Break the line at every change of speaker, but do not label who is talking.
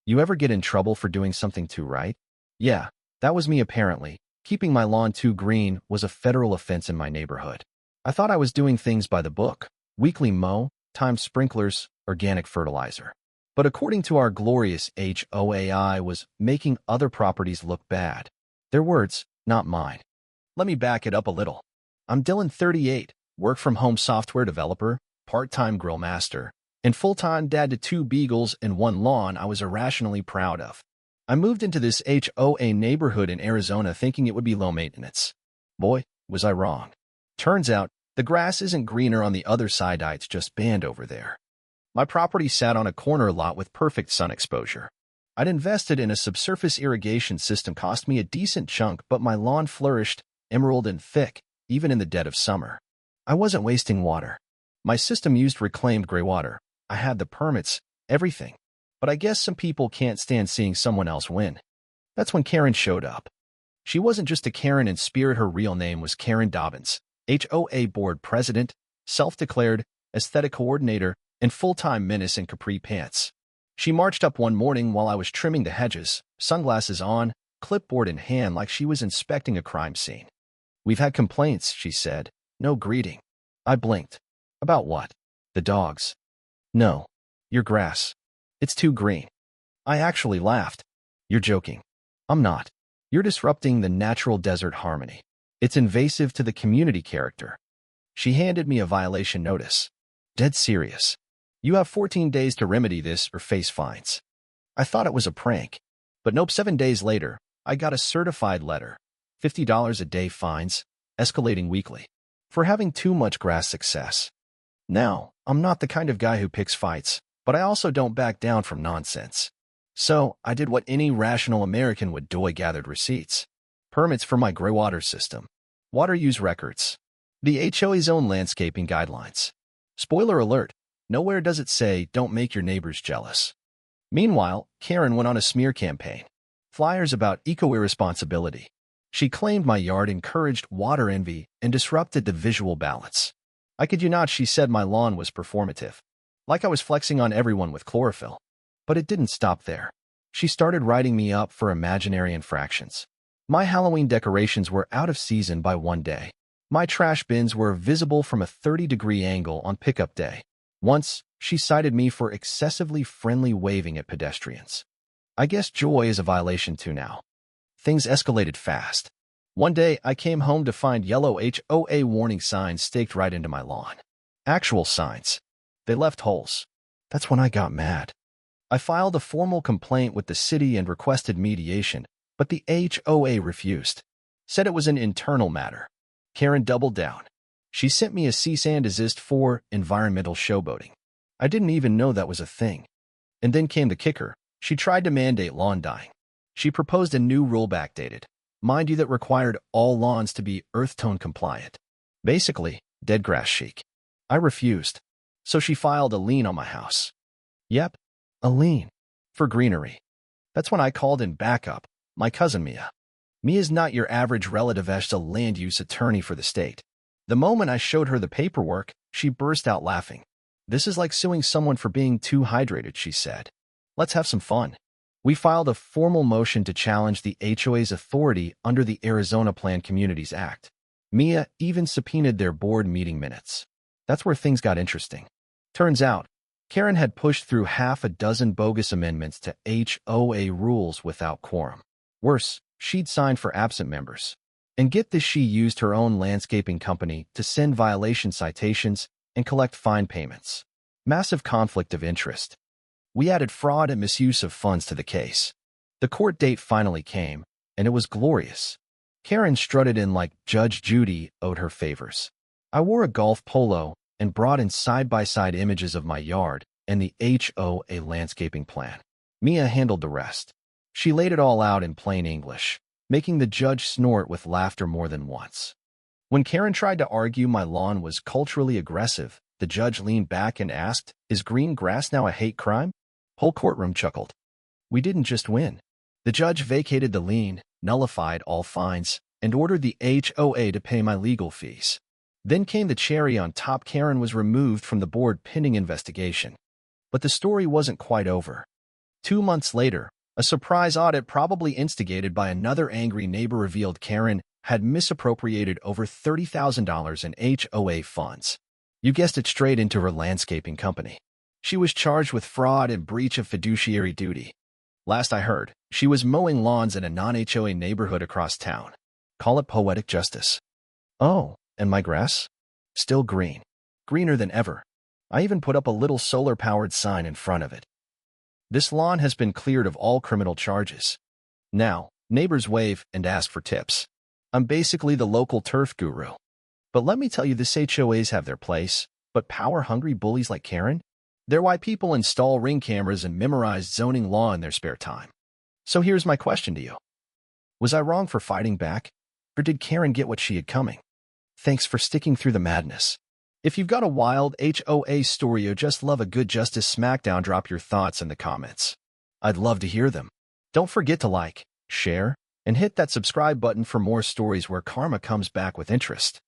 You ever get in trouble for doing something too right? Yeah, that was me apparently. Keeping my lawn too green was a federal offense in my neighborhood. I thought I was doing things by the book. Weekly mow, timed sprinklers, organic fertilizer. But according to our glorious HOA, I was making other properties look bad. Their words, not mine. Let me back it up a little. I'm Dylan, 38, work-from-home software developer, part-time grill master, and full-time dad to 2 beagles and 1 lawn I was irrationally proud of. I moved into this HOA neighborhood in Arizona thinking it would be low maintenance. Boy, was I wrong. Turns out, the grass isn't greener on the other side, it's just banned over there. My property sat on a corner lot with perfect sun exposure. I'd invested in a subsurface irrigation system, cost me a decent chunk, but my lawn flourished, emerald and thick, even in the dead of summer. I wasn't wasting water. My system used reclaimed gray water. I had the permits, everything. But I guess some people can't stand seeing someone else win. That's when Karen showed up. She wasn't just a Karen in spirit, her real name was Karen Dobbins, HOA board president, self-declared aesthetic coordinator, and full-time menace in capri pants. She marched up one morning while I was trimming the hedges, sunglasses on, clipboard in hand, like she was inspecting a crime scene. "We've had complaints," she said. "No greeting." I blinked. "About what?" "The dogs." "No. Your grass. It's too green." I actually laughed. "You're joking." "I'm not. You're disrupting the natural desert harmony. It's invasive to the community character." She handed me a violation notice. "Dead serious. You have 14 days to remedy this or face fines." I thought it was a prank. But nope, 7 days later, I got a certified letter. $50 a day fines, escalating weekly, for having too much grass success. Now, I'm not the kind of guy who picks fights, but I also don't back down from nonsense. So, I did what any rational American would do. I gathered receipts. Permits for my gray water system. Water use records. The HOA's own landscaping guidelines. Spoiler alert, nowhere does it say don't make your neighbors jealous. Meanwhile, Karen went on a smear campaign. Flyers about eco-irresponsibility. She claimed my yard encouraged water envy and disrupted the visual balance. I kid you not, she said my lawn was performative. Like I was flexing on everyone with chlorophyll. But it didn't stop there. She started writing me up for imaginary infractions. My Halloween decorations were out of season by 1 day. My trash bins were visible from a 30-degree angle on pickup day. Once, she cited me for excessively friendly waving at pedestrians. I guess joy is a violation too now. Things escalated fast. One day, I came home to find yellow HOA warning signs staked right into my lawn. Actual signs. They left holes. That's when I got mad. I filed a formal complaint with the city and requested mediation, but the HOA refused. Said it was an internal matter. Karen doubled down. She sent me a cease and desist for environmental showboating. I didn't even know that was a thing. And then came the kicker. She tried to mandate lawn dyeing. She proposed a new rule backdated, mind you, that required all lawns to be earth tone compliant. Basically, dead grass chic. I refused. So she filed a lien on my house. Yep, a lien. For greenery. That's when I called in backup, my cousin Mia. Mia's not your average relative, a land use attorney for the state. The moment I showed her the paperwork, she burst out laughing. "This is like suing someone for being too hydrated," she said. "Let's have some fun." We filed a formal motion to challenge the HOA's authority under the Arizona Planned Communities Act. Mia even subpoenaed their board meeting minutes. That's where things got interesting. Turns out, Karen had pushed through half a dozen bogus amendments to HOA rules without quorum. Worse, she'd signed for absent members. And get this, she used her own landscaping company to send violation citations and collect fine payments. Massive conflict of interest. We added fraud and misuse of funds to the case. The court date finally came, and it was glorious. Karen strutted in like Judge Judy owed her favors. I wore a golf polo and brought in side-by-side images of my yard and the HOA landscaping plan. Mia handled the rest. She laid it all out in plain English, making the judge snort with laughter more than once. When Karen tried to argue my lawn was culturally aggressive, the judge leaned back and asked, "Is green grass now a hate crime?" Whole courtroom chuckled. We didn't just win. The judge vacated the lien, nullified all fines, and ordered the HOA to pay my legal fees. Then came the cherry on top. Karen was removed from the board pending investigation. But the story wasn't quite over. 2 months later, a surprise audit probably instigated by another angry neighbor revealed Karen had misappropriated over $30,000 in HOA funds. You guessed it, straight into her landscaping company. She was charged with fraud and breach of fiduciary duty. Last I heard, she was mowing lawns in a non-HOA neighborhood across town. Call it poetic justice. Oh, and my grass? Still green. Greener than ever. I even put up a little solar-powered sign in front of it. This lawn has been cleared of all criminal charges. Now, neighbors wave and ask for tips. I'm basically the local turf guru. But let me tell you, this HOAs have their place, but power-hungry bullies like Karen? They're why people install Ring cameras and memorize zoning law in their spare time. So here's my question to you. Was I wrong for fighting back? Or did Karen get what she had coming? Thanks for sticking through the madness. If you've got a wild HOA story or just love a good justice smackdown, drop your thoughts in the comments. I'd love to hear them. Don't forget to like, share, and hit that subscribe button for more stories where karma comes back with interest.